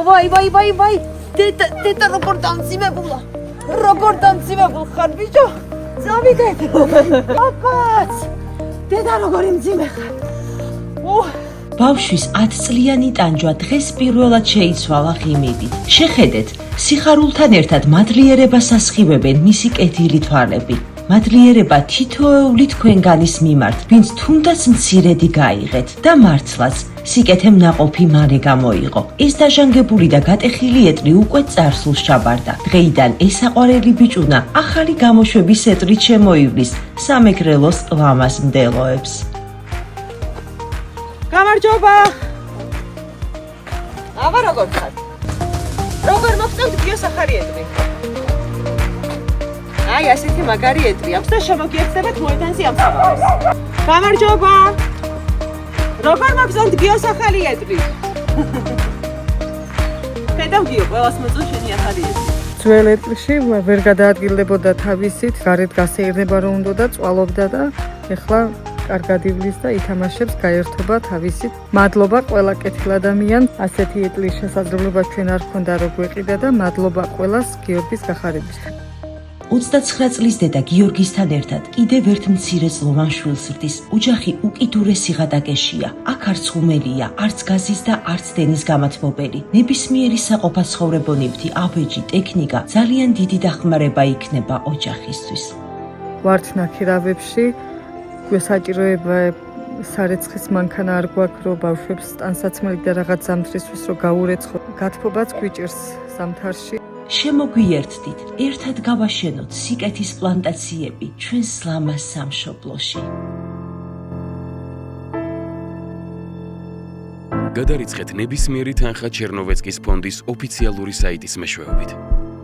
ვაი, დედა როგორ დამძიმებულა. როგორ დამძიმებულ ხარ, ბიჭო? წავიდეთ. აკაც. დედა როგორი მძიმე ხარ. ბავშვის 10 წლიანი ტანჯვა დღეს პირველად შეიცვალა ღიმილით. შეხედეთ, სიხარულთან ერთად მადლიერებას ასხივებენ მისი კეთილი თვალები. მადლიერება თითოეული თქვენგანის მიმართ, ვინც თუნდაც მცირედი გაიღეთ და მართლაც სიკეთემ ნაყოფი მალე გამოიღო. ეს დაჟანგებული და გატეხილი ეტლი უკვე წარსულს ჩაბარდა. დღეიდან ეს საყვარელი ბიჭუნა ახალი გამოშვების ეტლით შემოივლის სამეგრელოს ლამაზ მდელოებს. გამარჯობა. აღარ როგორ ხარ? როგორ მოგწევთ გიოსახარი ეტლი? აი, ასეთი მაგარი ეტლი აქვს და შემოგიერთებათ მოედანზე ამსახვას. გამარჯობა. როგორ მოგწევთ გიოსახალი ეტლი? ხედავ გიო, ყველას მოწევ შენი ახალი ეტლი. ძველ ეტლში ვერ გადაადგილდებოდა თავისით, გარეთ გასეირნება რომ უნდა და წვალობდა და ეხლა კარგად ივლის და ითამაშებს გაერთობა თავისით. მადლობა ყველა კეთილ ადამიანს. ასეთი ეტლის შესაძლებლობა ჩვენ არ ქონდა რო გვეყიდა და მადლობა ყველას გიორგის გახარებისთვის. 29 წლის დედა გიორგისთან ერთად კიდევ ერთ მცირეწლოვან შვილს ზრდის. ოჯახი უკიდურესი ღატაკეშია. აქ არც ხუმელია, არც გაზის და არც დენის გამათბობელი. ნებისმიერი საყოფაცხოვრებო ნივთი, აბეჯი, ტექნიკა ძალიან დიდი დახმარება იქნება ოჯახისთვის. ვართ ნაქირავებში, გვესაჭიროება სარეცხის მანქანა არ გვაქვს, რომ ბავშვებს ტანსაცმელი და რაღაც ზამთრისთვის რომ გაურეცხო. გათბობაც გვიჭირს ზამთარში. შემოგვიერთდით, ერთად გავაშენოთ სიკეთის პლანტაციები ჩვენს ლამაზ სამშობლოში. გადარიცხეთ ნებისმიერი თანხა ჩერნოვეცკის ფონდის ოფიციალური საიტის მეშვეობით.